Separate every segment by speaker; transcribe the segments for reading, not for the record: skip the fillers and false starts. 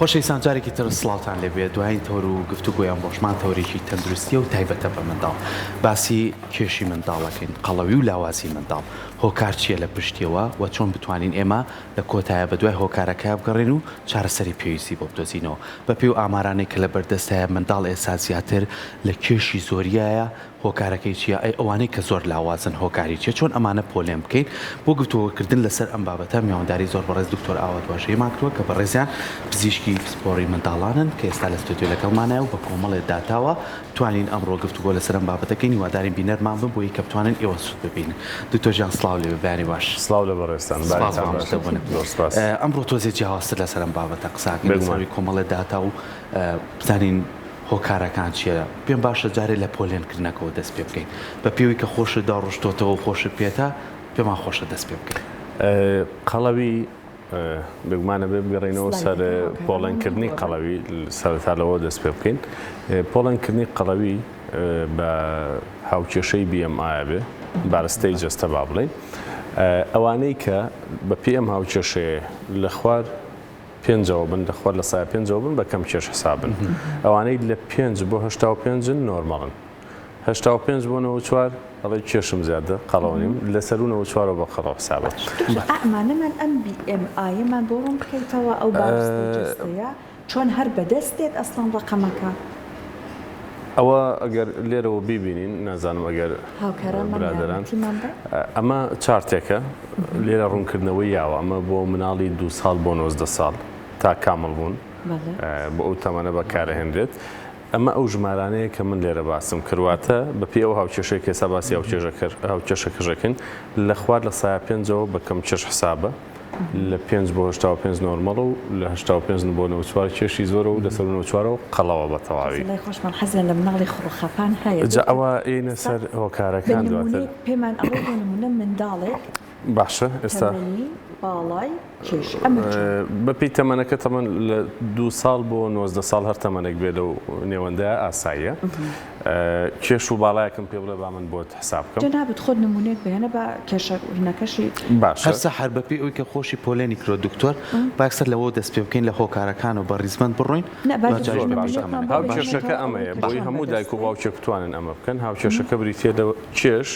Speaker 1: خۆشەویستان جارێکی تر سڵاوتان لێبێ دوایین تۆر و گفتوگویان ڕۆژمان تەورێکی تەندروستی و تایبەتە بە منداڵ باسی کێشی منداڵەکەین قەڵەوی و لاوازی منداڵ هۆکار چیە لە پشتیەوە و چۆن بتوانین ئێمە لە کۆتایە بە دوای هۆکارەکە بگەڕێن و چارەسەری پێویستی بۆ بدۆزینەوە بە پێی و ئامارانێک کە لە بەردەستایە منداڵ ئێستا زیاتر لە کێشی زۆریایە هۆکارەکەی چیە ئەوانەی کە زۆر لاوازن هۆکاری چیە چۆن ئەمانە پۆلێم بکەین بۆ گفتوگۆکردن لەسەر ئەم بابەتە میوانداری زۆر بەڕێز دکتۆر ئاوات واشەیەمان کردووە کە بەڕێزیان پزیشکی پسپۆڕی منداڵانن کە ئێستا لە ستودیۆ لەگەڵمانایە و بە کۆمەڵێک داتاوە توانین ئەمڕۆ گفتوگۆ لەسەر ئەم بابەتەکەین هیوادارین بینەرمان بن بۆی کە بتوانن ئێوە سوود ببینن دکتۆر جان سڵاو لێ بەیانی باش
Speaker 2: سڵاو لە بەڕێستان
Speaker 1: ئەمڕۆ تۆزێک جیاوازتر لەسەر ئەم بابەتە قساکەین لەسەری کۆمەڵێک داتا و بزانین هۆکارەکان چیە پێم باشە جارێ لە پۆلێنکردنەکەەوە دەست پێ بکەین بە پێوی کە خۆشت داڕشتۆتەوە خۆشت پێێتە پێمان خۆشە دەست پێ بکەین
Speaker 2: قەڵەوی بگومانە بێ بگەڕێنەوە سەر پۆڵێنکردنی قەڵەوی سەرتا لەوە دەست پێ بکەین پۆڵێنکردنی قەڵەوی بە هاوکێشەی BMI بێ بارستەی جەستە با بڵێن ئەوانەی کە بە PM هاوکێشەیە لە خوار پێنجەوە بن لە خوار لە سایە پێنجەوە بن بە کەم کێش حسابن ئەوانەی لە 5 بۆ 85 نۆرماڵن 85 بۆ 94 ئەڵێ کێشم زیادە قەڵەوەنیم لەسەرونەوە چوارەوە بە قەڵەو حسابە
Speaker 3: ئەمانەمان ئەم BMI-مان بۆ ڕوون بکەیتەوە ئەو بارستەی جەستەیە چۆن هەر بەدەستێت ئەسڵان ڕقەمەکە
Speaker 2: ئەوە ئەگەر لێرەوە بیبینین نازانم ئەگەر برادران ئەمە چارتێکە لێرە ڕوونکردنەوەی یاوە ئەمە بۆ مناڵی 2 ساڵ بۆ 19 ساڵ تا کامل بوون بۆ ئەو تەمەنە بەکارەهێنرێت ئەمە ئەو ژمارانەیە کە من لێرە باسم کردواتە بە پێ ئەو هاوکێشەی کێسا باسی هاوکێشەکەژەکەن لە خوار لە سایە پێنجەوە بە کەم کێش حسابە لە 5 بۆ 85 نۆرمەڵ و لە 85 بۆ 94 کێشی زۆرە و لەسەر 94 قەڵەوە بە تەواوی
Speaker 3: خۆشمان حەزیان لە مناڵی خوڕخەپان هەیە
Speaker 2: ئەوە ئینە سەر هۆکارەکان دواتر
Speaker 3: پێمان ئەوە بۆ نمونە منداڵێک
Speaker 2: باشە ئێستا
Speaker 3: باڵای کێش
Speaker 2: بەپی تەمەنەکە تەمەن لە 2 ساڵ بۆ 19 ساڵ هەر تەمەنێک بێ لەو نێوەندەیە ئاساییە کێش و باڵایەکم پێ بڵێ با من بۆت حساب بکەم
Speaker 3: جەنابەت خۆت نمونێک بێنە بە کێشەکەشی
Speaker 2: باشە
Speaker 1: هەر سەحەر بەپی ئەوی کە خۆشی پۆلێنی کرۆ دکتۆر باکسەر لەوە دەست پێ بکەین لە هۆکارەکان و بە ڕیزمەند بڕۆین
Speaker 2: هاوکێشەکە ئەمەیە بۆی هەموو دایک و باوکێک بتوانن ئەمە بکەن هاوکێشەکە بریتێ لە کێش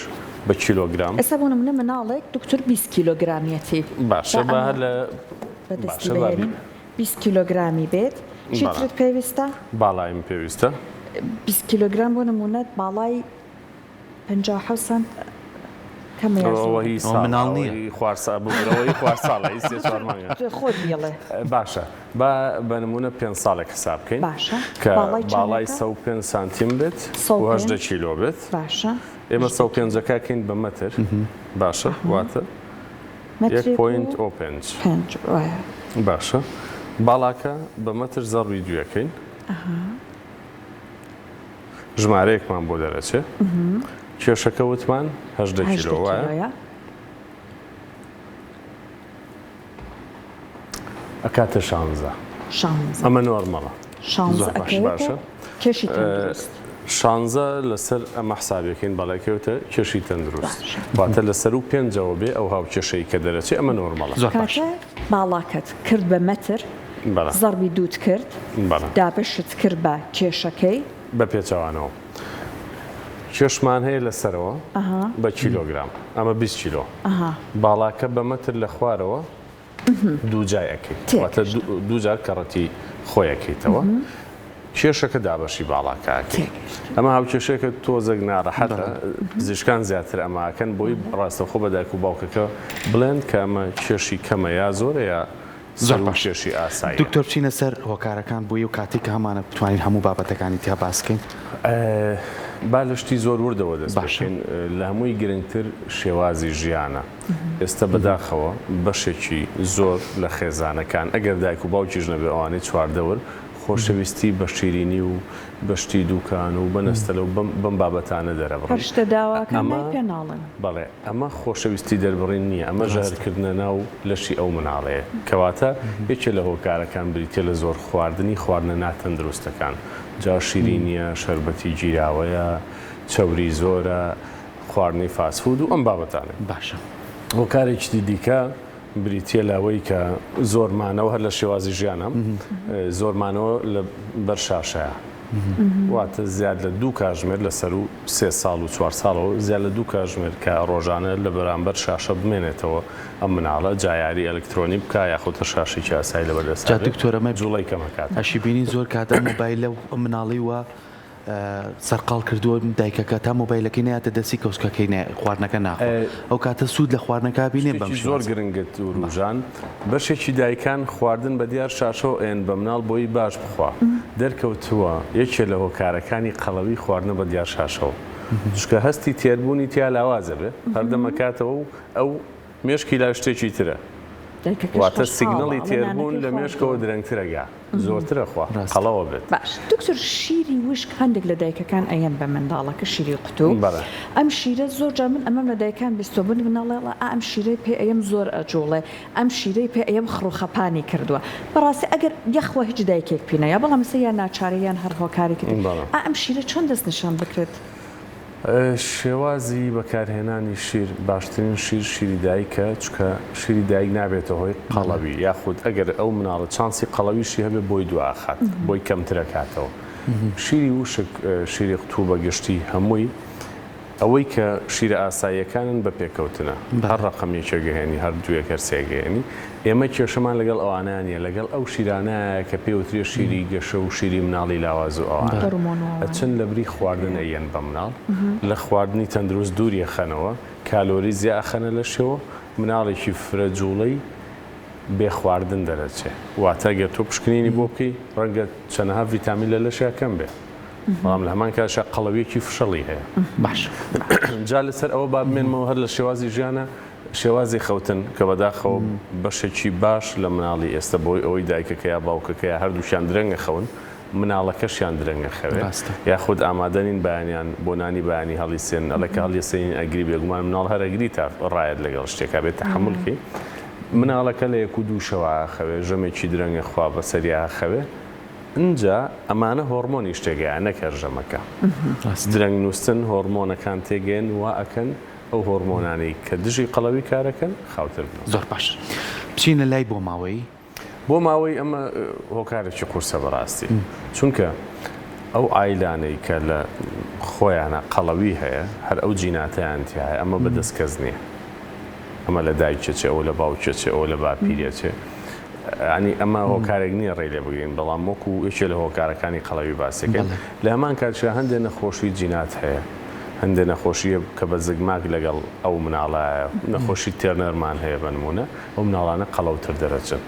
Speaker 2: بە کیلۆگرام
Speaker 3: ئێستا بۆ نمونە مناڵێک دکتۆر 20 کیلۆگرامیەتی
Speaker 2: باشە بە هەر لە
Speaker 3: 20 کیلۆگرامی بێت چیترت پێویستە؟
Speaker 2: باڵایم پێویستە
Speaker 3: 20 کیلۆگرام بۆ نمونەت باڵای 57 سنت
Speaker 1: مناڵ نییە
Speaker 2: خواردسابووەوەی خواردساڵی
Speaker 3: خۆت بڵێ
Speaker 2: باشە بە نمونە 5 ساڵێک حساب بکەین کە باڵای 105 سانتیم بێت 10 کیلۆ بێت
Speaker 3: باشە
Speaker 2: ئێمە 105ەکەکەین بە مەتر باشە واتە 1.05 باشە باڵاکە بە مەتر زەڕوی دووەکەین ژمارەیەکمان بۆ دەرەچێ کێشەکە وتمان 18 کیلۆ وایە ئەکاتە 16 ئەمە نۆرمەڵە
Speaker 3: باشە کێشی تەندروست
Speaker 2: 16 لەسەر ئەمە حسابەکەین باڵایکەوتە کێشی تەندروست واتە لەسەر و 5ەوە بێ ئەو هاوکێشەی کە دەرەچێ ئەمە نۆرمەڵە
Speaker 3: باڵاکەت کرد بە مەتر زەڕبی دووت کرد دابشت کرد بە کێشەکەی
Speaker 2: بە پێچەوانەوە کێشمان هەیە لەسەرەوە بە کیلۆگرام ئەمە 20 کیلۆ باڵاکە بە مەتر لە خوارەوە دوو جایەکەی واتە دوو جار کەڕەتی خۆیەکەیتەوە کێشەکە دابەشی باڵاکەکەی ئەمە هاوکێشەیەکە تۆزێک ناڕەحەتە پزیشکان زیاتر ئەماکەن بۆی ڕاستەخۆ بە دایک و باوکەکە بڵێن کە ئەمە کێشی کەمە یا زۆرە یا زۆر باشێشی ئاسایی
Speaker 1: دکتۆر بچینە سەر هۆکارەکان بووی و کاتی کە هەمانە بتوانین هەموو بابەتەکانی تیا باسکەین
Speaker 2: با لە شتی زۆر وردەوە دەست باشین لە هەمووی گرنگتر شێوازی ژیانە ئێستا بەداخەوە بەشێکی زۆر لە خێزانەکان ئەگەر دایک و باوکیش نەبێ ئەوانەی چواردەور خۆشەویستی بە شیرینی و بەشتی دوکان و بەنەستەلە و بەم بابەتانە دەرەبڕین بەڵێ ئەمە خۆشەویستی دەربڕین نییە ئەمە ژارکردنە ناو لەشی ئەو مناڵەیە کەواتە یەکێ لە هۆکارەکان بریتێ لە زۆر خواردنی خواردنە ناتەندروستەکان جا شیرینیە شەربەتی گیراوەیە چەوری زۆرە خواردنی فاسفود و ئەم بابەتانە
Speaker 1: باشە
Speaker 2: هۆکارێکی دیکە بریتە لەوەی کە زۆرمانەوە هەر لە شێوازی ژیانە زۆرمانەوە لە بەرشاشەیە واتە زیاد لە 2 کاتژمێر لەسەر و 3 ساڵ و 4 ساڵەوە زیاد لە 2 کاتژمێر کە ڕۆژانە لە بەرامبەر شاشە بمێنێتەوە ئەم مناڵە جایاری ئەلکترۆنی بکە یاخودتە شاشێکی ئاسایی لە بەردەست
Speaker 1: دکتۆرەمە
Speaker 2: جوڵی کەمەکات
Speaker 1: هەشی بینی زۆر کاتە مۆبایل لە مناڵی وە سەرقال کردووە دایکەکە تا مۆبایلەکەی نایەتە دەستی کەوسکەکەی خواردنەکە ناخۆ ئەو کاتە سوود لە خواردنەکە بینێ بەم
Speaker 2: زۆر گرنگت و ڕوژان بەشێکی دایکان خواردن بە دیار شاشۆ ئێن بە مناڵ بۆی باش بخوا دەرکەوتووە یەکێ لە هۆکارەکانی قەڵەوی خواردنە بە دیار شاشەوە چکە هەستی تێربوونی تیا لاوازە بێ هەردەمەکاتەوە و ئەو مێشکی لا شتێکی ترە واتە سیگنەڵی تێربوون لە مێشکەوە درەنگترەگا زۆرترە خوا قەڵەوە بێت
Speaker 3: باش دکتۆر شیری وشک هەندێک لە دایکەکان ئەیەن بە منداڵەکە شیری قوتو ئەم شیرە زۆر جا من ئەمەم لە دایکان بیستۆبوون مناڵێڵە ئەم شیرەی پێ ئەم زۆر ئەجوڵێ ئەم شیرەی پێ ئەم خڕوخەپانی کردووە بەڕاستی ئەگەر یەخوا هیچ دایکێک پینەیە بەڵام مەسە یان ناچارەیان هەر هۆکاری کرد ئەم شیرە چۆن دەست نیشان بکرێت
Speaker 2: شێوازی بەکارهێنانی شیر باشترین شیری دایکە چکە شیری دایک نابێتە هۆی قەڵەوی یاخود ئەگەر ئەو مناڵە چانسی قەڵەویشی هەبێ بۆی دواخات بۆی کەمترەکاتەوە شیری وشک شیری قوتوو بە گشتی هەمووی ئەوەی کە شیرە ئاساییەکانن بە پێکەوتنە هەر ڕقەمێکە گەهێنی هەر دوێک هەرسێگەێنی ئێمە کێشەمان لەگەڵ ئەوانانیە لەگەڵ ئەو شیرانایە کە پێوترێ شیری گەشە و شیری مناڵی لاواز و ئەوان چەند لە بری خواردن ئەیەن بە مناڵ لە خواردنی تەندروست دووری خەنەوە کالۆری زیاد خەنە لە شێوە مناڵێکی فرە جوڵەی بێ خواردن دەرەچێ واتە گەر تۆ پشکنینی بۆ بکەی ڕەنگە چەندەها ڤیتامین لە لەشیا کەم بێ بەڵام لە هەمان کاتشا قەڵەویەکی فشەڵی هەیە
Speaker 1: باش
Speaker 2: جا لەسەر ئەوە با بمێنمەوە هەر لە شێوازی ژیانە شێوازی خەوتن کە بەداخەوە بەشێکی باش لە مناڵی ئێستا بۆی ئەوەی دایکەکە یا باوکەکەیە هەردووشیان درەنگە خەون مناڵەکەشیان درەنگە خەوێ یاخود ئامادەنین بەیانیان بۆ نانی بەیانی هەڵیسێن ئەلەکە هەڵیسێنین ئەگری بێگومان مناڵ هەر ئەگری تا ڕایەت لەگەڵ شتێکا بێت تەحموڵکەی مناڵەکە لە 1 و 2 شەوە خەوێ ژەمێکی درەنگە خوا بەسەریا خەوێ اینجا ئەمانە هۆرمۆنی شتێگەیان نەکە ژەمەکە درەنگ نووسن هۆرمۆنەکان تێگەن وا ئەکەن ئەو هۆرمۆنانی کە دژی قەڵەوی کارەکەن خاوتر
Speaker 1: زۆر باش بچینە لای بۆ
Speaker 2: ماوەی ئەمە هۆکارێکی قورسە بەڕاستی چونکە ئەو ئایلانەی کە لە خۆیانە قەڵەوی هەیە هەر ئەو جیناتەیانتی هەیە ئەمە بەدەست کەس نییە ئەمە لە دایکێچێ ئەو لە باوکێچێ ئەو لە باپیرێچێ ینی ئەمە هۆکارێک نییە ڕێ لێ بگەین بەڵام وەکو یەکێ لە هۆکارەکانی قەڵەوی باسەکەن لە هەمان کاتشە هەندێک نەخۆشی جینات هەیە هەندێک نەخۆشیە کە بە زگماک لەگەڵ ئەو مناڵایە نەخۆشی تێرنەرمان هەیە بە نمونە ئەو مناڵانە قەڵەوتر دەرەچن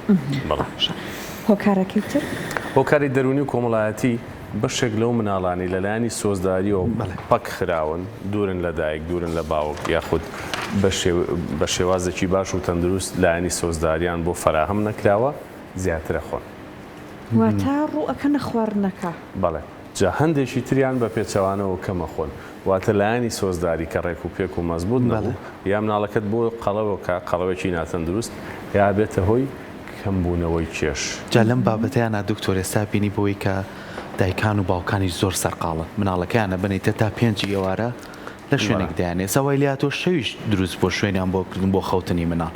Speaker 3: هۆکارەکەی تر
Speaker 2: هۆکاری دەرونی و کۆمەڵایەتی بەشێک لەو مناڵانی لەلایەنی سۆزداریەوە پەک خراون دوورن لە دایک دوورن لە باوک یاخود بە شێوازێکی باش و تەندروست لایەنی سۆزداریان بۆ فراهم نەکراوە زیاترە خۆن
Speaker 3: واتە ڕوو ئەکەنە خواردنەکە
Speaker 2: بەڵێ جا هەندێکی تریان بە پێچەوانەوە کەمە خۆن واتە لایەنی سۆزداری کە ڕێک و پێک و مەزبوط نەبوو یا مناڵەکەت بۆ قەڵەوێکی ناتەندروست یا بێتە هۆی کەمبوونەوەی کێش
Speaker 1: جا لەم بابەتیانە دکتۆر ئێستا بینی بۆی کە دایکان و باوکانی زۆر سەرقاڵن مناڵەکەیانە بنیتە تا 5 ئێوارە لە شوێنێک دایانێ سەوای لاتۆ شەویش دروست بۆ شوێنیان بۆ کردن بۆ خەوتنی مناڵ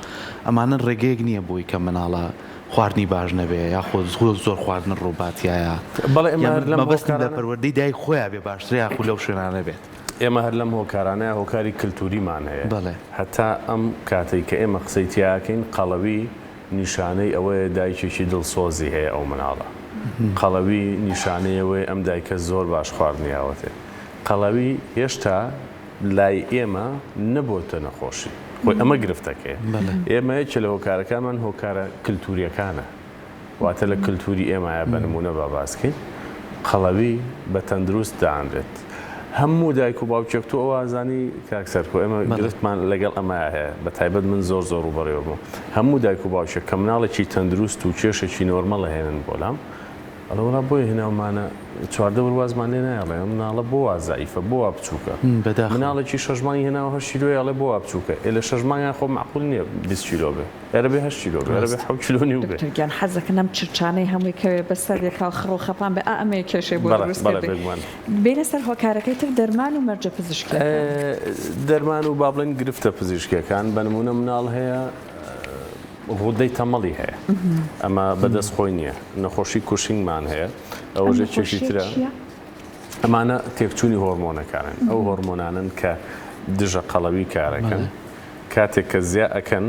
Speaker 1: ئەمانە ڕێگەیەک نییە بۆی کە مناڵە خواردنی باش نەبێ یاخۆ زۆر خواردن ڕووباتیایە مەبەستن لە پەروەردەی دایک خۆیان بێ باشتر یاخود لەو شوێنانە بێت
Speaker 2: ئێمە هەر لەم هۆکارانەیە هۆکاری کللتوریمان هەیە هەتا ئەم کاتێک کە ئێمە قسەی تیاکەین قەڵەوی نیشانەی ئەوەیە دایکێکی دڵسۆزی هەیە ئەو مناڵە قەڵەوی نیشانەیەوەی ئەم دایکە زۆر باش خواردنیاوەتێ قەڵەوی هێشتا لای ئێمە نەبووتە نەخۆشی خۆی ئەمە گرفتەکەی ئێمە یەکێ لە هۆکارەکانمان هۆکارە کللتوریەکانە واتە لە کللتوری ئێمایە بە نمونە باباسکەین قەڵەوی بە تەندروست دانرێت هەموو دایک و باوکێک تۆ ئەو ئازانی کاکسەرکۆ ئێمە گرفتمان لەگەڵ ئەمە هەیە بە تایبەت من زۆر ڕوبەڕێوە بوو هەموو دایک و باوکێک کە مناڵێکی تەندروست و کێشێکی نۆرمەڵە هێنن بۆلام ئەڵەوەڵا بۆیە هێناومانە چواردە وەروازمان لێ نایڵێ مناڵە بۆ وا زایفە بۆ وا بچووکە مناڵێکی 6 مانگی هێناوە 8 کیلۆ ئەڵێ بۆ وا بچووکە لە 6 مانگیان خۆ معقول نییە 20 کیلۆ بێ ئێرە بێ 8 کیلۆ بێ ئێرە بێ 7 کیلۆ نیو بێ
Speaker 3: گیان حەزەکە نەم چرچانەی هەمووی کەوێ بەسەر یەکاو خڕ و خەپان بێ ئەمە کێشەی بۆ دروست بێنە سەر هۆکارەکەی تر دەرمان و مەرجە پزیشکی
Speaker 2: دەرمان و با بڵێن گرفتە پزیشکیەکان بە نمونە مناڵ هەیە ڕوودەی تەمەڵی هەیە ئەمە بەدەست خۆی نییە نەخۆشی کوشینگمان هەیە ئەوژە چێکی ترە ئەمانە تێکچوونی هۆرمۆنەکانن ئەو هۆرمۆنانن کە دژە قەڵەوی کارەکەن کاتێک کە زیا ئەکەن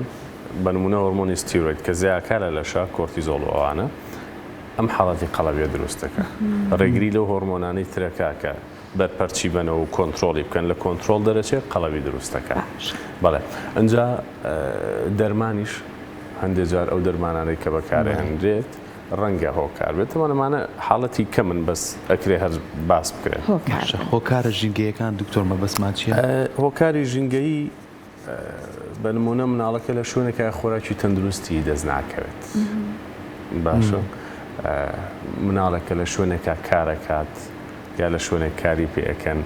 Speaker 2: بە نمونە هۆرمۆنی ستیرۆید کە زیاکارە لەشا کۆرتیزۆڵ ئەوانە ئەم حاڵەتی قەڵەویە دروستەکە ڕێگری لەو هۆرمۆنانی ترەکە کە بەرپەرچی بنەوە و کۆنتترۆلی بکەن لە کۆنتترۆل دەرەچێت قەڵەوی دروستەکە بەڵێ ئەجا دەرمانیش هەندێک جار ئەو دەرمانانەی کە بەکارێ هەندرێت ڕەنگە هۆکار بێت ئەمانە حاڵەتی کە من بەس ئەکرێ هەر باس بکرێت
Speaker 1: هۆکارە ژینگەیەکان دکتۆر مەبەستمان چییە؟
Speaker 2: هۆکاری ژینگەیی بە نمونە مناڵەکە لە شوێنێکە خۆراکی تەندروستی دەست ناکەوێت باشە مناڵەکە لە شوێنێکە کارەکات یا لە شوێنێک کاری پێەکەن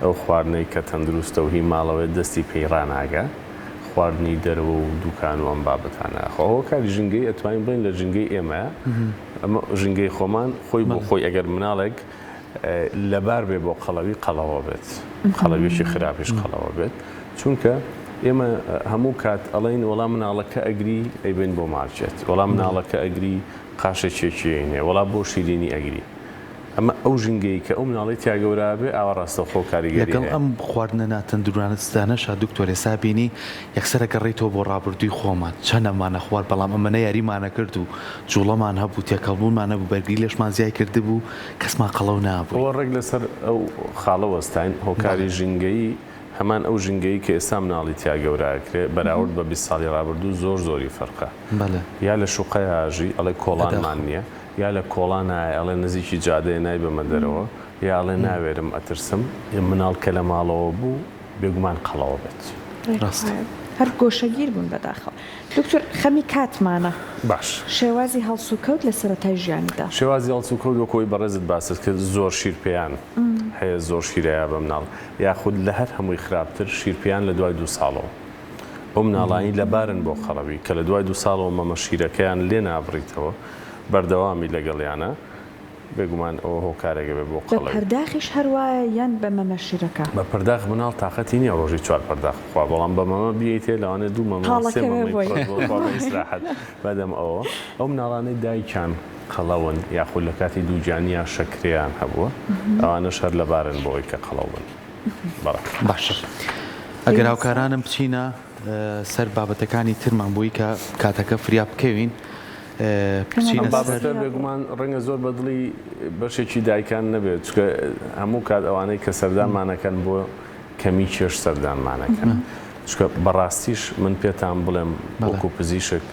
Speaker 2: ئەو خواردنەی کە تەندروستە و هی ماڵەوەی دەستی پەیڕاناگە خواردنی دەرەوە و دوکان و ئەم بابەتانە هۆکاری ژینگەی ئەتوانین بڵین لە ژینگەی ئێمە ئەمە ژینگەی خۆمان خۆی بۆ خۆی ئەگەر مناڵێک لەبار بێ بۆ قەڵەوی قەڵەوە بێت قەڵەویەکی خراپیش قەڵەوە بێت چونکە ئێمە هەموو کات ئەڵین وەڵام مناڵەکە ئەگری ئەیبین بۆ مارچێت وەڵام مناڵەکە ئەگری قاشێکێکیێنێ وەڵام بۆ شیرینی ئەگری ئەمە ئەو ژینگەی کە ئەو مناڵی تیا گەورابێ ئاوا ڕاستە خۆ کاریگەری
Speaker 1: لەگەڵ ئەم خواردنە ناتەندروانستانەشا دکتۆرێ سابینی یەکسەرە گەڕێیتەوە بۆ ڕابردووی خۆمان چەند ئەمانە خوارد بەڵام ئەمەنە یاریمانە کرد و جوڵەمان هەبوو تێکەڵبوونمانە بوو بەرگری لەشمان زیای کرده بوو کەسمان قەڵەو نابوو
Speaker 2: ئەوە ڕێک لەسەر ئەو خاڵەوەستین هۆکاری ژینگەی هەمان ئەو ژینگەی کە ئێستا مناڵی تیا گەوراکرێ بەراورد بە 20 ساڵی ڕابردوو زۆری فەرقە یا لە شوقەی هاژی ئەڵێ کۆڵانمان نییە یا لە کۆڵان نایە ئەڵێ نزیکی جادەیە نای بەمە دەرەوە یا ئەڵێ ناوێرم ئەترسم مناڵ کە لە ماڵەوە بوو بێگومان قەڵەوە بێت
Speaker 3: هەر گۆشەگیر بوون بەداخەوە دکتۆر خەمی کاتمانە
Speaker 2: باش
Speaker 3: شێوازی هەڵسوکەوت لە سەرەتای ژیانیدا
Speaker 2: شێوازی هەڵسوکەوت وەکۆی بەڕێزت باست کرد زۆر شیرپیان هەیە زۆر شیرەیە بە مناڵ یاخود لە هەر هەمووی خراپتر شیرپیان لە دوای 2 ساڵەوە ئەو مناڵانی لەبارن بۆ قەڵەوی کە لە دوای 2 ساڵەوە مەمە شیرەکەیان لێ نابڕیتەوە بەردەوامی لەگەڵیانە بێگومان ئەوە هۆکارێکە بێ بۆ قەڵەوی
Speaker 3: بە پەرداخیش هەروایە یان بە مەمە شیرەکە
Speaker 2: بە پەرداخ مناڵ تااقەتی نییە ڕۆژی 4 پەرداخ خوا بەڵام بە مەمە بیتێ لەوانێ 2 مەمە بەدەم ئەو مناڵانەی دایکیان قەڵەون یاخود لە کاتی دووجانیا شەکریان هەبووە ئەوانە شەر لەبارن بۆی کە قەڵەون
Speaker 1: باشە ئەگەر هاوکارانم بچینە سەر بابەتەکانی ترمان بووی کە کاتەکە فریا بکەوین
Speaker 2: بێگومان ڕەنگە زۆر بەدڵی بەشێکی دایکان نەبێت چکە هەموو کات ئەوانەی کە سەردانمانەکەن بۆ کەمی چێش سەردانمانەکەن چکە بەڕاستیش من پێتان بڵێم وەکو پزیشک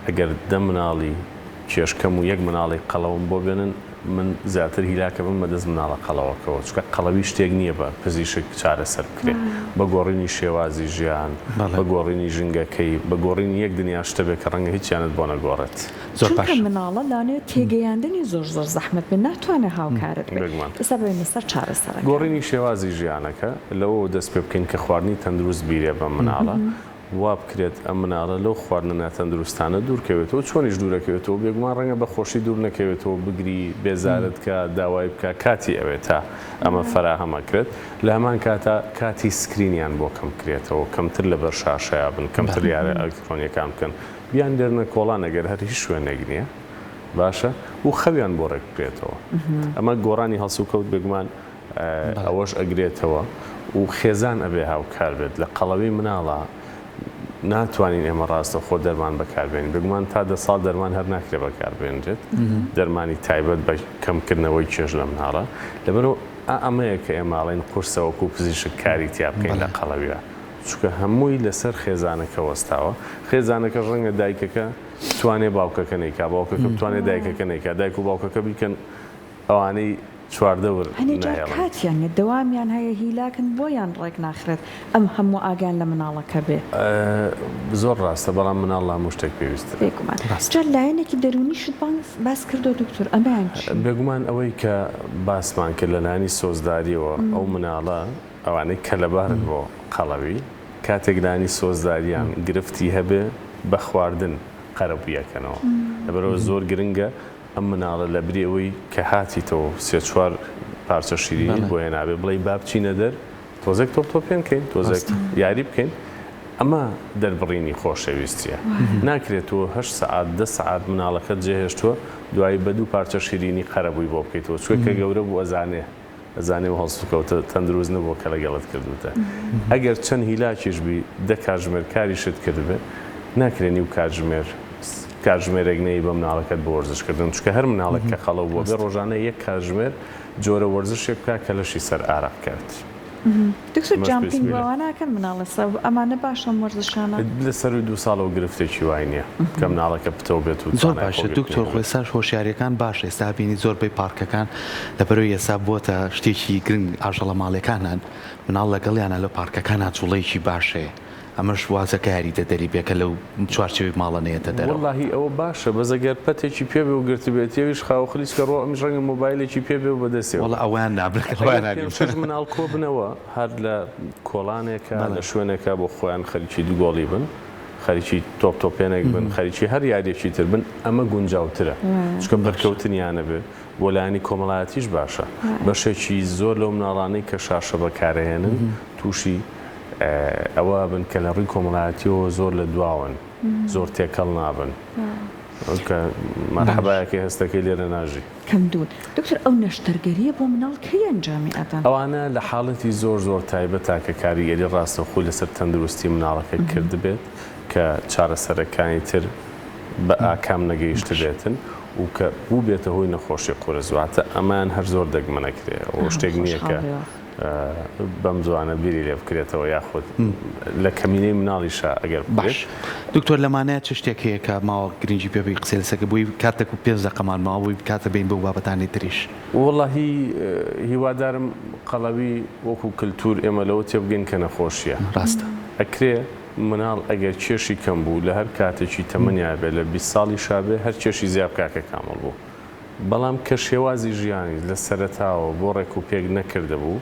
Speaker 2: ئەگەر 10 مناڵی کێشکەم و 1 مناڵی قەڵەوم بۆ بێنن من زیاتر هیلاکە بم بەدەست مناڵە قەڵەوەکەەوە چکە قەڵەوی شتێک نییە بە پزیشک چارەسەر بکرێت بە گۆڕینی شێوازی ژیان بە گۆڕینی ژنگەکەی بە گۆڕینی 1 دنیا شتە بێت کە ڕەنگە هیچیانت بۆ نەگۆڕێت
Speaker 3: چونکە مناڵە لانێت تێگەیاندنی زۆر زەحمت بێت ناتوانێت هاوکارت ئێستا بێنە سەر چارەسەر
Speaker 2: گۆڕینی شێوازی ژیانەکە لەوە دەست پێ بکەین کە خواردنی تەندروست بیرێ بە مناڵە وا بکرێت ئەم مناڵە لەو خواردنە ناتەندروستانە دوورکەوێتەوە چۆنیش دوورەکەوێتەوە بێگومان ڕەنگە بە خۆشی دوور نەکەوێتەوە بگری بێزارت کە داوای بکە کاتی ئەوێت تا ئەمە فەراهەمەکرێت لە هەمان کاتە کاتی سکرینیان بۆ کەم کرێتەوە کەمتر لە بەر شاشەیە بن کەمتر یارە ئەلکترۆنیەکان بکەن بیان دەرنە کۆڵان ئەگەر هەر هیچ شوێنێک نییە باشە و خەویان بۆ ڕێک بکرێتەوە ئەمە گۆڕانی هەڵسوکەوت بێگومان ئەوەش ئەگرێتەوە و خێزان ئەبێ هاوکار بێت لە قەڵەوی مناڵە ناتوانین ئێمە ڕاستە خۆ دەرمان بەکاربێنین بگومان تا 10 ساڵ دەرمان هەر ناکرێ بەکاربێنرێت دەرمانی تایبەت بە کەمکردنەوەی چێژ لە مناڵە لەبەرەوە ئەمەیە کە ئێماڵین قورسەوەکو پزیشک کاری تیا بکەین لە قەڵەویە چونکە هەمووی لەسەر خێزانەکە وەستاوە خێزانەکە ڕەنگە دایکەکە توانێ باوکەکە نەیکا باوکەکە بتوانێت دایکەکە نەیکا دایک و باوکەکە بیکەن ئەوانەی چواردەور
Speaker 3: کاتیان دەوامیان هەیە هیلاکن بۆیان ڕێک ناخرێت ئەم هەموو ئاگیان لە مناڵەکە بێ
Speaker 2: زۆر ڕاستە بەڵام مناڵ لا هەموو شتێک پێویستە
Speaker 3: جا لایەنێکی دەرونیشت باس کردو دکتۆر ئەمان
Speaker 2: بێگومان ئەوەی کە باسمان کرد لە لایەنی سۆزداریەوە ئەو مناڵە ئەوانەی کە لەبارن بۆ قەڵەوی کاتێک لایەنی سۆزداریان گرفتی هەبێ بە خواردن قەرەبوویەکەنەوە لەبەرەوە زۆر گرنگە ئەم مناڵە لە برێەوەی کە هاتیتەوە 3-4 پارچە شیرین بۆ هێنابێ بڵێ با بچینە دەر تۆزێک تۆپ پێن بکەین تۆزێک یاری بکەین ئەمە دەربڕینی خۆشەویستیە ناکرێتەوە 8 سعات 10 سعات مناڵەکەت جێهێشتووە دوایی بە 2 پارچە شیرینی قەرەبووی بۆ بکەیتەوە چونکە گەورە بوو ئەزانێ و هەڵسوکەوتە تەندروست نەبووە کە لەگەڵت کردوتە ئەگەر چەند هیلاکیش بی 10 کاتژمێر کاریشت کردبێ ناکرێنی و کاتژمێرێک نەی بە مناڵەکەت بۆ وەرزشکردن چونکە هەر مناڵێک کە خەڵەو بووە بێ ڕۆژانە 1 کاتژمێر جۆرە وەرزشێک بکات کە لەشی سەر ئارا بکات.
Speaker 3: دکتۆر جامپینگ بەواناکەن مناڵە ئەمانە باشە وەرزشانە
Speaker 2: لەسەر 2 ساڵەوە گرفتێکی وای نییە کە مناڵەکە پتەوە بێت و
Speaker 1: زۆر باشە دکتۆر خۆسەر هۆشیاریەکان باش ئێستا بینی زۆربەی پارکەکان لەبەرەوەی ئێستا بووە شتێکی گرنگ ئاژەڵە ماڵەکانان مناڵ لەگەڵیانە لە پارکەکان جوڵەیەکی باشەیە ئەمەش وازەکاری دەدەری بێکە لەو چوارچەوەی ماڵەنەیەتە دەرەوە
Speaker 2: وەڵڵاهی ئەوە باشە بەزەگەر پەتێکی پێ بێ و گرتبێتەوەیش خاوخلیس کە ڕۆ ئەم ڕەنگە مۆبایلێکی پێ بێ و بەدەستێ
Speaker 1: وەڵ ئەویان نابرێت
Speaker 2: مناڵ کۆ بنەوە هەر لە کۆڵانێکە لە شوێنێکە بۆ خۆیان خەریکی دووگۆڵی بن خەریکی تۆپێنێک بن خەریکی هەر یاریێکی تر بن ئەمە گونجاوترە چکە بەرکەوتنیانە بێ بۆ لایانی کۆمەڵایەتیش باشە بەشێکی زۆر لەو مناڵانەی کە شاشە بەکارهێنن تووشی ئەوە بن کە لە ڕووی کۆمەڵایەتیەوە زۆر لە دواون زۆر تێکەڵ نابن مەرحەبایەکی هەستەکەی لێرە ناژی
Speaker 3: کەمدون دکتۆر ئەو نەشتەرگەریە بۆ مناڵ کەی ئەنجامی ئەدەن
Speaker 2: ئەوانە لە حاڵەتی زۆر تایبەت تاکە کاریگەری ڕاستەوخۆی لەسەر تەندروستی مناڵەکە کرد بێت کە چارەسەرەکانی تر بە ئاکام نەگەیشتە بێتن و کە بوو بێتە هۆی نەخۆشی قورزواتە ئەمان هەر زۆر دەگمەنەکرێ ئەو شتێک نییە کە بەم جوانە بیری لێ بکرێتەوە یاخود لە کەمینەی مناڵیشە ئەگەر باش
Speaker 1: دکتۆر لەمانەیە چ شتێک هەیە کە ماوە گرنگی پێبی قسە لەسەکە بووی کاتێک و 5 دقەمان ماوەی کاتە بین بە بابەتانی تریش
Speaker 2: وەڵڵاهی هیوادارم قەڵەوی وەکو کللتور ئێمە لەوە تێبگەین کە نەخۆشیە
Speaker 1: ڕاستە
Speaker 2: ئەکرێ مناڵ ئەگەر کێشی کەم بوو لە هەر کاتێکی تەمەنیا بێ لە 20 ساڵی شابێ هەر کێشی زیاب کاکە کامل بوو بەڵام کە شێوازی ژیانی لە سەرەتاوە بۆ ڕێک و پێک نەکردە بوو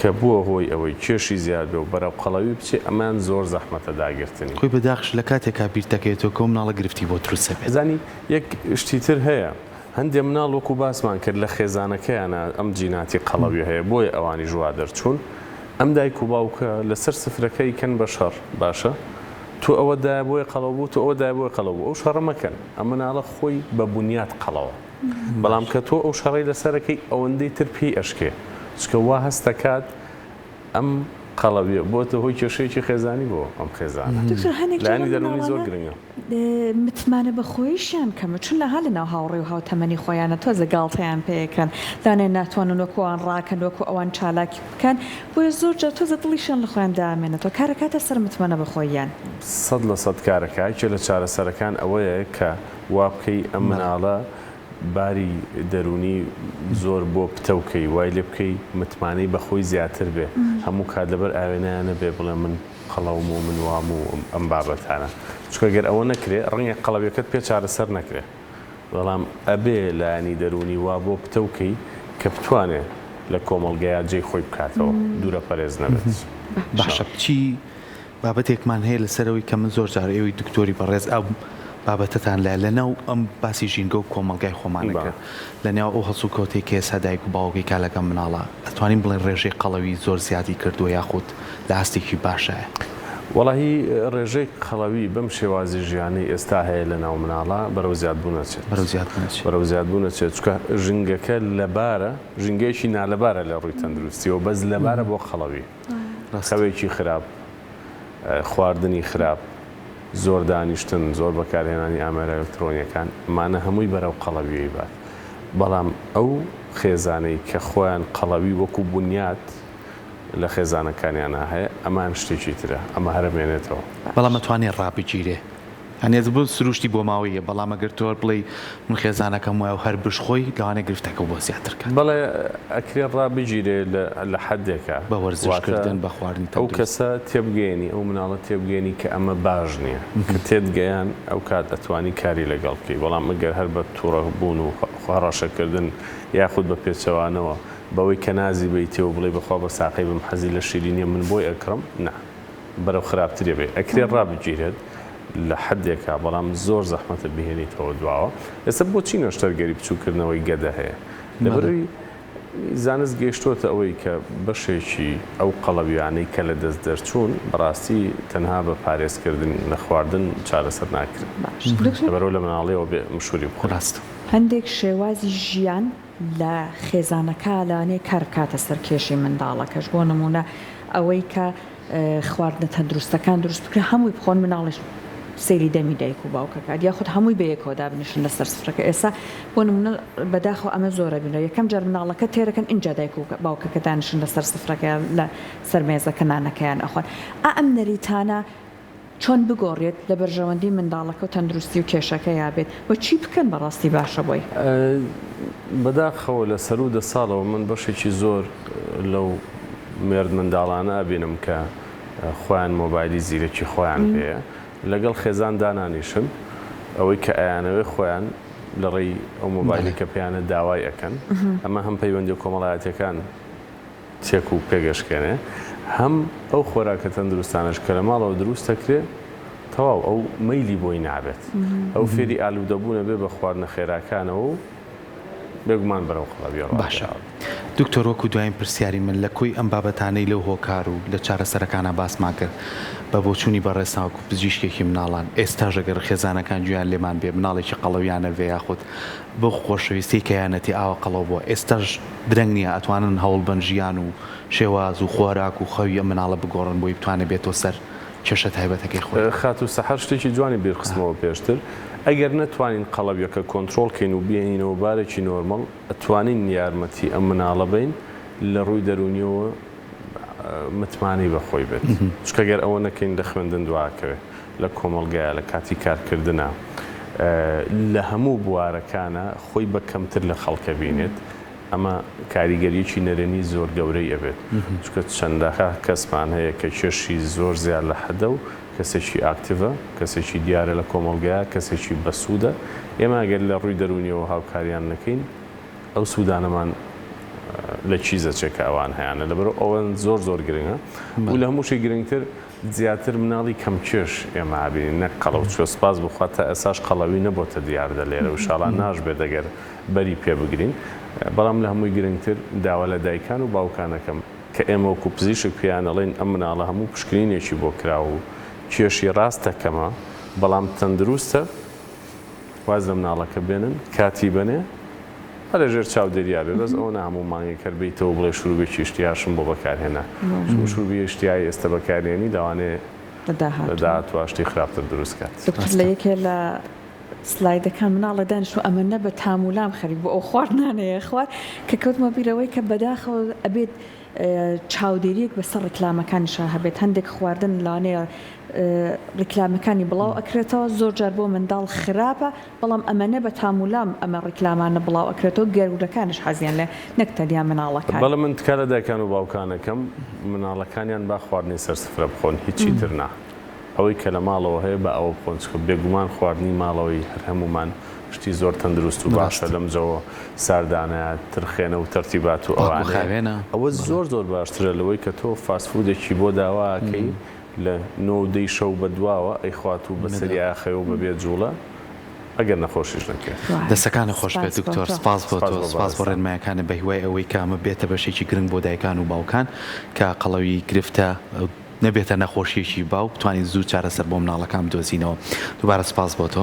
Speaker 2: کە بووە هۆی ئەوەی کێشی زیاد بێ و بەرەو قەڵەوی بچێ ئەمان زۆر زەحمەتە داگرتنی
Speaker 1: خۆی بەداخش لە کاتێکا بیرتەکەێتەوە کۆ مناڵە گرفتی بۆ تروسە بێت
Speaker 2: زانی یەک شتی تر هەیە هەندێک مناڵ وەکو باسمان کرد لە خێزانەکەیانە ئەم جیناتی قەڵەوی هەیە بۆیە ئەوانی ژوا دەرچوون ئەم دایک و باوکە لەسەر سفرەکەی کەن بە شەڕ باشە تو ئەوە دای بۆی قەڵەو بوو تو ئەوە دای بۆی قەڵەو بوو ئەو شەڕە مەکەن ئەم مناڵە خۆی بە بنیات قەڵەوە بەڵام کە تۆ ئەو شەڕی لەسەرەکەی ئەوەندەی تر پێی ئەشکێ چکە وا هەستەکات ئەم قەڵەویە بۆتە هۆی کێشەیەکی خێزانی بۆ ئەم خێزانە لایانی دەرونی زۆر گرنگە
Speaker 3: متمانە بە خۆیشیان کەمە چون لە هەڵە ناو هاوڕێ و هاوتەمەنی خۆیانە تۆزە گاڵتەیان پێەکەن دانێ ناتوانن وەکوان ڕاکەن وەکو ئەوان چالاکی بکەن بۆیە زۆر جا تۆزە دڵیشان لە خۆیان دامێنێتەوە کارەکاتە سەر متمانە بە خۆیان
Speaker 2: 100% کارەکە لە چارەسەرەکان ئەوەیە کە وا بکەی ئەم مناڵە باری دەرونی زۆر بۆ پتەوکەی وای لێ بکەی متمانەی بەخۆی زیاتر بێ هەموو کات لەبەر ئاوێنیانە بێ بڵێ من قەڵەوم و من وام و ئەم بابەتانە چکە گەر ئەوە نەکرێ ڕەنگە قەڵەویەکەت پێ چارەسەر نەکرێ بەڵام ئەبێ لایانی دەرونی وا بۆ پتەوکەی کە بتوانێ لە کۆمەڵگەیە جێی خۆی بکاتەوە دوورە پەرێز نەبێت
Speaker 1: باشە بچی بابەتێکمان هەیە لەسەرەوەی کە من زۆر جار ئێوەی دکتۆری بەڕێز ئەو بابەتتان لەناو ئەم باسی ژینگە و کۆمەلگای خۆمانەکە لە نێو ئەو هەسوو کۆتێک کێ سەدایک و باوەکەی کالەکەم مناڵە ئەتوانین بڵێن ڕێژەی قەڵەوی زۆر زیادی کردووە یاخود لە هەستێکی باشایە
Speaker 2: وەڵاهی ڕێژەی قەڵەوی بەم شێوازی ژیانی ئێستا هەیە لە ناو مناڵە بەرەو زیادبوونەچێت بەرەو زیادبوونەچێت چکە ژنگەکە لەبارە ژنگێکی نالەبارە لە ڕووی تەندروستیەوە بەس لەبارە بۆ قەڵەوی خەوێکی خراپ خواردنی خراپ زۆر دانیشتن زۆر بەکارهێنانی ئامێرە ئەلکترۆنیەکان مانە هەمووی بەرەو قەڵەویی بات بەڵام ئەو خێزانەی کە خۆیان قەڵەوی وەکو بنیات لە خێزانەکانیانە هەیە ئەمان شتێکی ترە ئەمە هەرمێنێتەوە
Speaker 1: بەڵام ئەتوانێت ڕابگیرێ هەنێز بۆ سروشتی بۆ ماوەیە بەڵام ئەگەر تۆ بڵێ من خێزانەکەم وایە و هەر بشخۆی لەوانێ گرفتەکە بۆ زیاترکە
Speaker 2: بەڵێ ئەکرێ ڕابگیرێ لە حەدێکە
Speaker 1: بە وەرزشکردن بە خواردنی
Speaker 2: ئەو کەسە تێبگەێنی ئەو مناڵە تێبگەێنی کە ئەمە باش نییە کە تێتگەیان ئەو کات ئەتوانی کاری لەگەڵ بکەی بەڵام ئەگەر هەر بە تووڕە بوون و خواڕەشەکردن یاخود بە پێچەوانەوە بەوەی کە نازی بیتەوە بڵێ بخوا بە ساقی بم حەزی لە شیرینیە من بۆی ئەکڕم نا بەرەو خراپترێ بێ ئەکرێ ڕابگیرێت لە حەدێکە بەڵام زۆر زەحمەتە بهێنیتەوە دواوە ئێستا بۆچی نەشتەرگەری بچووکردنەوەی گەدە هەیە لەبەروی زانست گەیشتۆتە ئەوەی کە بەشێکی ئەو قەڵەویانەی کە لە دەست دەرچوون بەڕاستی تەنها بە پارێزکردن لە خواردن چارەسەر ناکرێت بەرەو لە مناڵیەوە بێ مشوری بخۆراست
Speaker 3: هەندێک شێوازی ژیان لە خێزانەکە لەوانەیە کار بکاتە سەر کێشی منداڵەکەش بۆ نمونە ئەوەی کە خواردنە تەندروستەکان دروست بکرێت هەمووی بخۆن مناڵش سەیری دەمی دایک و باوکەکات یاخود هەمووی بەیەکەوە دابنیشن لەسەر سفرەکە ئێستا بۆ نمونە بەداخەوە ئەمە زۆرە بینەوە یەکەم جار مناڵەکە تێرەکەن اینجا دایک و باوکەکە دانیشن لەسەر سفرەکە لە سەر مێزەکە نانەکەیان ئەخۆن ئەم نەریتانە چۆن بگۆڕێت لە بەرژەوەندی منداڵەکە و تەندروستی و کێشەکە یابێت بۆ چی بکەن بەڕاستی باشە بۆی
Speaker 2: بەداخەوە لە سەر و دە ساڵەوە من بەشێکی زۆر لەو مێرد منداڵانە ئەبینم کە خۆیان مۆبایلی زیرەکی خۆیان پێەیە لەگەڵ خێزان دانانیشن ئەوەی کە ئەیانەوەی خۆیان لە ڕێی ئەو مۆبایلی کە پێیانە داوای ئەەکەن ئەمە هەم پەیوەندی کۆمەڵایەتەکان تێک و پێگەشکێنێ هەم ئەو خۆراکە تەندروستانش کە لە ماڵەوە دروست دەکرێت تەواو ئەو مەیلی بۆی نابێت ئەو فێری ئالوودەبوونە بێ بە خواردنە خێراکانەوە و بێگومان بەرەو قەڵەبیەوە
Speaker 1: باشە دکتۆر وەکو دوایین پرسیاری من لە کۆی ئەم بابەتانەی لەو هۆکار و لە چارەسەرەکانە باسمان کرد بە بۆچوونی بەڕێستاوەکو پزیشکێکی مناڵان ئێستا ژەگەر خێزانەکان گویان لێمان بێ مناڵێکی قەڵەویانە وێ یاخود بۆ خۆشەویستی کەیانەتی ئاوە قەڵەو بووە ئێستاش درەنگ نییە ئەتوانن هەوڵ بن ژیان و شێواز و خۆراک و خەوی ئەم مناڵە بگۆڕن بۆی بتوانێت بێتەوە سەر کێشە تایبەتەکەی خۆی
Speaker 2: خات و سەحەر شتێکی جوانی بیرخستمەوە پێشتر ئەگەر نەتوانین قەڵەبیەکە کۆنتترۆلکەین و بێنینەوە بارێکی نۆرمەڵ ئەتوانین یارمەتی ئەم مناڵە بین لە ڕووی دەرونیەوە متمانی بەخۆی بێت چکەگەر ئەوە نەکەین لە خوێندن دواکەوێت لە کۆمەڵگایە لە کاتی کارکردنە لە هەموو بوارەکانە خۆی بە کەمتر لە خەڵکە بینێت ئەمە کاریگەریەکی نەرێنی زۆر گەورەی ئەبێت چکە چەندەها کەسمان هەیە کە کێشی زۆر زیاد لە حەدە و کەسێکی ئاکتیڤە کەسێکی دیارە لە کۆمەڵگایە کەسێکی بەسوودە ئێمە ئەگەر لە ڕووی دەرونیەوە هاوکاریان نەکەین ئەو سوودانەمان لە چیزە چێکە ئەوان هەیەە لەبەر ئەوەن زۆر زۆر گرنگە و لە هەمووشی گرنگتر زیاتر مناڵی کەم کێش ئێمە ئابینین نەک قەڵەو چۆ سپاس بخواتە ئەساش قەڵەوی نەبۆتە دیاردە لێرە و شاڵان ناشبێت دەگەر بەری پێ بگرین بەڵام لە هەمووی گرنگتر داوا لە دایکان و باوکانەکەم کە ئێمە وەکو پزیشک پێیانەڵێن ئەم مناڵە هەموو پشکنینێکی بۆ کرا و کێشی ڕاستەکەمە بەڵام تەندروستە واز لە مناڵەکە بێنن کاتی بنێ لەژێر چاودێریا بێ بەس ئەو هەموو مانگی کردبیتەوە بڵێ شروعێکی شتیاشم بۆ بەکارهێنا شروعی شتیای ئێستا بەکارێنی لەوانێ داهاتواشتی خراپتر دروستکات
Speaker 3: لە یەکێ لە سلایدەکان مناڵە دانیشتوە ئەمە نە بە تامولام خەریک بۆ ئەو خواردنانەیە خوارد کە کەوتمە بیرەوەی کە بەداخەوە ئەبێت چاودێریەک بەسەر ڕیکلامەکانیشە هەبێت هەندێک خواردن لانەیە ڕیکلامەکانی بڵاو ئەکرێتەوە زۆر جار بۆ منداڵ خراپە بەڵام ئەمەنە بە تامولام ئەمە ڕیکلامانە بڵاو ئەکرێتەوە گەورەکانش حەزیان لێ نەکتەدیا مناڵەکان
Speaker 2: بەڵام من تکە لە دایکان و باوکانەکەم مناڵەکانیان با خواردنی سەر سفرە بخۆن هیچی تر نا ئەوەی کە لە ماڵەوە هەیە بە ئەوە بخۆن چکە بێگومان خواردنی ماڵەوەی هەر هەمومان شتی زۆر تەندروست و باشە لەم جەوە ساردانە ترخێنە و تەرتیبات و ئەوانە ئەوە زۆر زۆر باشترە لەوەی کە تۆ فاسفودێکی بۆ داواکەی لە 9 شەو بە دواوە ئەیخوات و بەسەری ئاخەوە بەبێت جوڵە ئەگەر نەخۆشیش نەکرێت
Speaker 1: دەستەکانە خۆش بێت دکتۆر سپاس بۆ تۆ سپاس بۆ ڕێنمایەکانە بە هیوای ئەوەی کامە بێتە بەشێکی گرنگ بۆ دایکان و باوکان کە قەڵەوی گرفتە نەبێتە نەخۆشیێکی باو بتوانین زوو چارەسەر بۆ مناڵەکان بدۆزینەوە دووبارە سپاس بۆ تۆ